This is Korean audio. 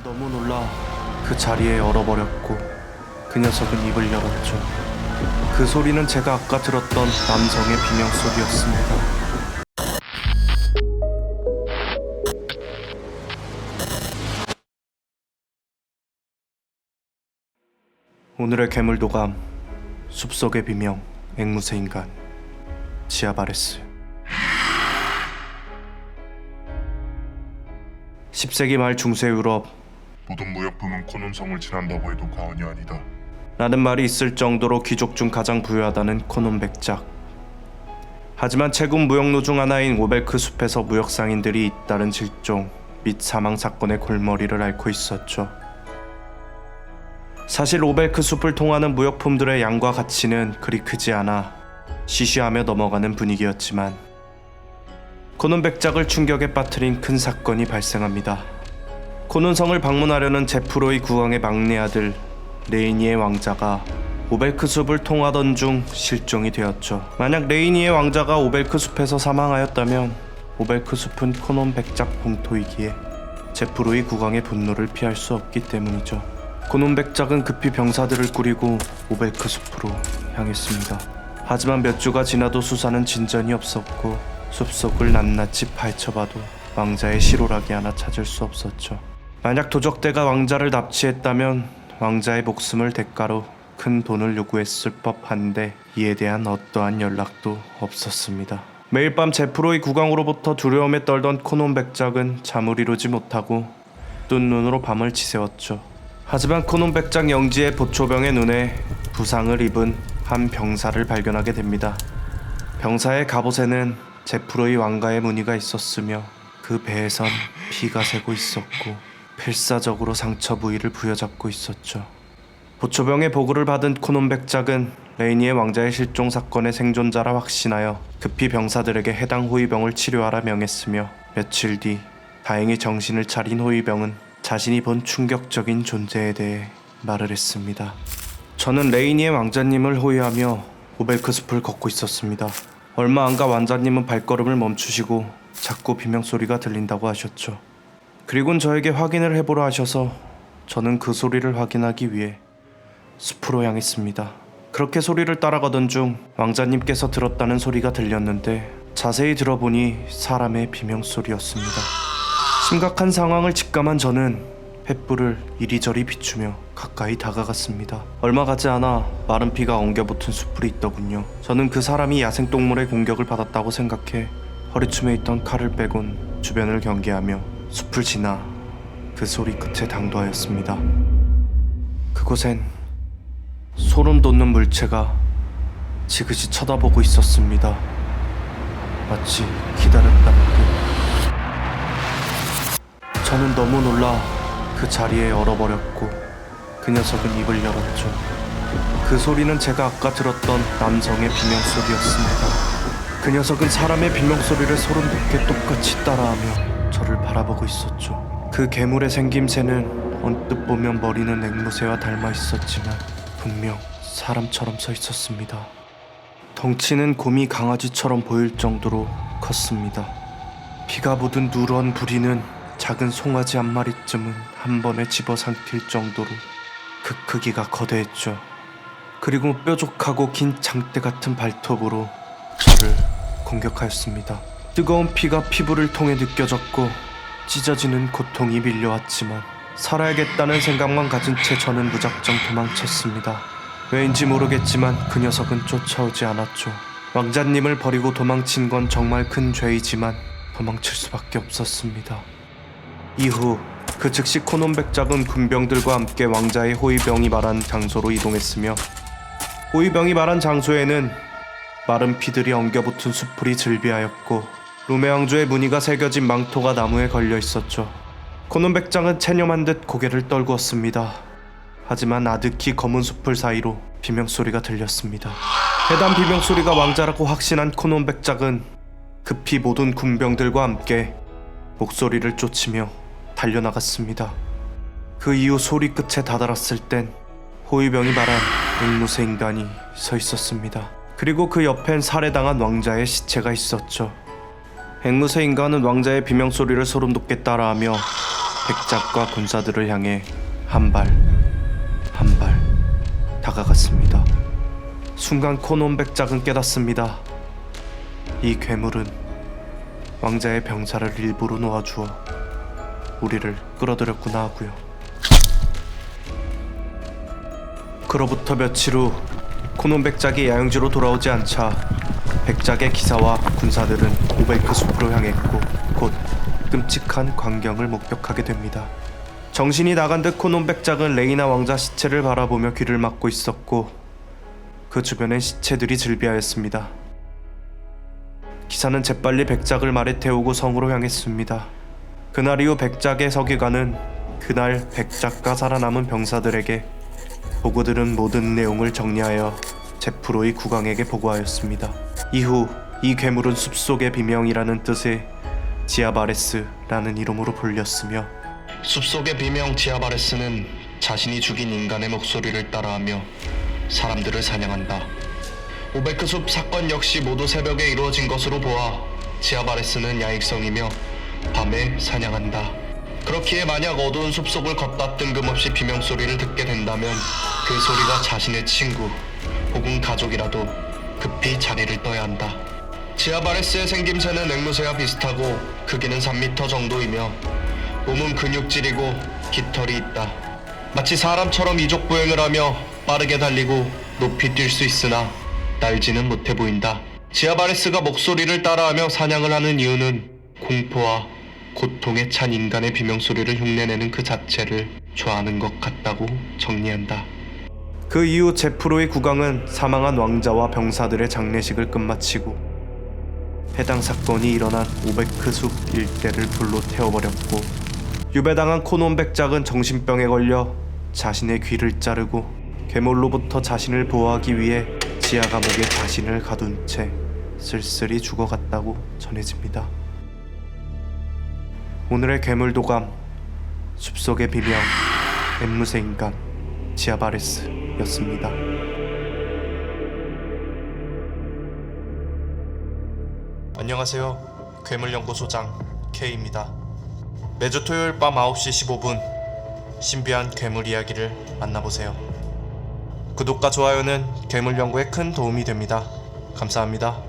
저는 너무 놀라 그 자리에 얼어버렸고 그 녀석은 입을 열었죠. 그 소리는 제가 아까 들었던 남성의 비명소리였습니다. 오늘의 괴물도감, 숲속의 비명, 앵무새 인간, 지아바레스. 10세기 말 중세 유럽, 모든 무역품은 코논성을 지난다고 해도 과언이 아니다. 라는 말이 있을 정도로 귀족 중 가장 부유하다는 코논 백작. 하지만 최근 무역로 중 하나인 오벨크 숲에서 무역 상인들이 잇따른 실종 및 사망 사건의 골머리를 앓고 있었죠. 사실 오벨크 숲을 통하는 무역품들의 양과 가치는 그리 크지 않아 시시하며 넘어가는 분위기였지만 코논 백작을 충격에 빠뜨린 큰 사건이 발생합니다. 코논성을 방문하려는 제프로이 국왕의 막내 아들 레이니의 왕자가 오벨크 숲을 통하던 중 실종이 되었죠. 만약 레이니의 왕자가 오벨크 숲에서 사망하였다면 오벨크 숲은 코논 백작 본토이기에 제프로이 국왕의 분노를 피할 수 없기 때문이죠. 코논 백작은 급히 병사들을 꾸리고 오벨크 숲으로 향했습니다. 하지만 몇 주가 지나도 수사는 진전이 없었고 숲속을 낱낱이 파헤쳐봐도 왕자의 실오라기 하나 찾을 수 없었죠. 만약 도적대가 왕자를 납치했다면 왕자의 목숨을 대가로 큰 돈을 요구했을 법한데 이에 대한 어떠한 연락도 없었습니다. 매일 밤 제프로이 국왕으로부터 두려움에 떨던 코논 백작은 잠을 이루지 못하고 뜬 눈으로 밤을 지새웠죠. 하지만 코논 백작 영지의 보초병의 눈에 부상을 입은 한 병사를 발견하게 됩니다. 병사의 갑옷에는 제프로이 왕가의 무늬가 있었으며 그 배에선 피가 새고 있었고 필사적으로 상처 부위를 부여잡고 있었죠. 보초병의 보고를 받은 코논 백작은 레이니의 왕자의 실종 사건의 생존자라 확신하여 급히 병사들에게 해당 호위병을 치료하라 명했으며 며칠 뒤 다행히 정신을 차린 호위병은 자신이 본 충격적인 존재에 대해 말을 했습니다. 저는 레이니의 왕자님을 호위하며 오벨크 숲을 걷고 있었습니다. 얼마 안가 왕자님은 발걸음을 멈추시고 자꾸 비명소리가 들린다고 하셨죠. 그리곤 저에게 확인을 해보라 하셔서 저는 그 소리를 확인하기 위해 숲으로 향했습니다. 그렇게 소리를 따라가던 중 왕자님께서 들었다는 소리가 들렸는데 자세히 들어보니 사람의 비명소리였습니다. 심각한 상황을 직감한 저는 횃불을 이리저리 비추며 가까이 다가갔습니다. 얼마 가지 않아 마른 피가 엉겨붙은 숯불이 있더군요. 저는 그 사람이 야생동물의 공격을 받았다고 생각해 허리춤에 있던 칼을 빼곤 주변을 경계하며 숲을 지나 그 소리 끝에 당도하였습니다. 그곳엔 소름 돋는 물체가 지그시 쳐다보고 있었습니다. 마치 기다렸다는 듯. 저는 너무 놀라 그 자리에 얼어버렸고 그 녀석은 입을 열었죠. 그 소리는 제가 아까 들었던 남성의 비명소리였습니다. 그 녀석은 사람의 비명소리를 소름 돋게 똑같이 따라하며 저를 바라보고 있었죠. 그 괴물의 생김새는 언뜻 보면 머리는 앵무새와 닮아 있었지만 분명 사람처럼 서 있었습니다. 덩치는 곰이 강아지처럼 보일 정도로 컸습니다. 피가 묻은 누런 부리는 작은 송아지 한 마리쯤은 한 번에 집어삼킬 정도로 그 크기가 거대했죠. 그리고 뾰족하고 긴 장대 같은 발톱으로 저를 공격하였습니다. 뜨거운 피가 피부를 통해 느껴졌고 찢어지는 고통이 밀려왔지만 살아야겠다는 생각만 가진 채 저는 무작정 도망쳤습니다. 왜인지 모르겠지만 그 녀석은 쫓아오지 않았죠. 왕자님을 버리고 도망친 건 정말 큰 죄이지만 도망칠 수밖에 없었습니다. 이후 그 즉시 코논 백작은 군병들과 함께 왕자의 호위병이 말한 장소로 이동했으며 호위병이 말한 장소에는 마른 피들이 엉겨붙은 숯불이 즐비하였고 루메 왕조의 무늬가 새겨진 망토가 나무에 걸려 있었죠. 코논 백작은 체념한 듯 고개를 떨구었습니다. 하지만 아득히 검은 숯불 사이로 비명소리가 들렸습니다. 해당 비명소리가 왕자라고 확신한 코논 백작은 급히 모든 군병들과 함께 목소리를 쫓으며 달려나갔습니다. 그 이후 소리 끝에 다다랐을 땐 호위병이 말한 앵무새 인간이 서 있었습니다. 그리고 그 옆엔 살해당한 왕자의 시체가 있었죠. 앵무새 인간은 왕자의 비명소리를 소름 돋게 따라하며 백작과 군사들을 향해 한 발 한 발 다가갔습니다. 순간 코논 백작은 깨닫습니다. 이 괴물은 왕자의 병사를 일부러 놓아주어 우리를 끌어들였구나 하고요. 그로부터 며칠 후 코논 백작이 야영지로 돌아오지 않자 백작의 기사와 군사들은 오베이크 숲으로 향했고 곧 끔찍한 광경을 목격하게 됩니다. 정신이 나간 듯 코논 백작은 레이나 왕자 시체를 바라보며 귀를 막고 있었고 그 주변엔 시체들이 즐비하였습니다. 기사는 재빨리 백작을 말에 태우고 성으로 향했습니다. 그날 이후 백작의 서기관은 그날 백작과 살아남은 병사들에게 보고 들은 모든 내용을 정리하여 제프로이 국왕에게 보고하였습니다. 이후 이 괴물은 숲속의 비명이라는 뜻의 지아바레스라는 이름으로 불렸으며 숲속의 비명 지아바레스는 자신이 죽인 인간의 목소리를 따라하며 사람들을 사냥한다. 오베크 숲 사건 역시 모두 새벽에 이루어진 것으로 보아 지아바레스는 야익성이며 밤에 사냥한다. 그렇기에 만약 어두운 숲속을 걷다 뜬금없이 비명소리를 듣게 된다면 그 소리가 자신의 친구 혹은 가족이라도 급히 자리를 떠야 한다. 지아바레스의 생김새는 앵무새와 비슷하고 크기는 3m 정도이며 몸은 근육질이고 깃털이 있다. 마치 사람처럼 이족보행을 하며 빠르게 달리고 높이 뛸 수 있으나 날지는 못해 보인다. 지아바레스가 목소리를 따라하며 사냥을 하는 이유는 공포와 고통에 찬 인간의 비명소리를 흉내내는 그 자체를 좋아하는 것 같다고 정리한다. 그 이후 제프로의 국왕은 사망한 왕자와 병사들의 장례식을 끝마치고 해당 사건이 일어난 오베크 숲 일대를 불로 태워버렸고 유배당한 코논 백작은 정신병에 걸려 자신의 귀를 자르고 괴물로부터 자신을 보호하기 위해 지하 감옥에 자신을 가둔 채 쓸쓸히 죽어갔다고 전해집니다. 오늘의 괴물도감 숲속의 비명 앵무새 인간 지아바레스였습니다. 안녕하세요. 괴물연구소장 K입니다. 매주 토요일 밤 9시 15분 신비한 괴물 이야기를 만나보세요. 구독과 좋아요는 괴물연구에 큰 도움이 됩니다. 감사합니다.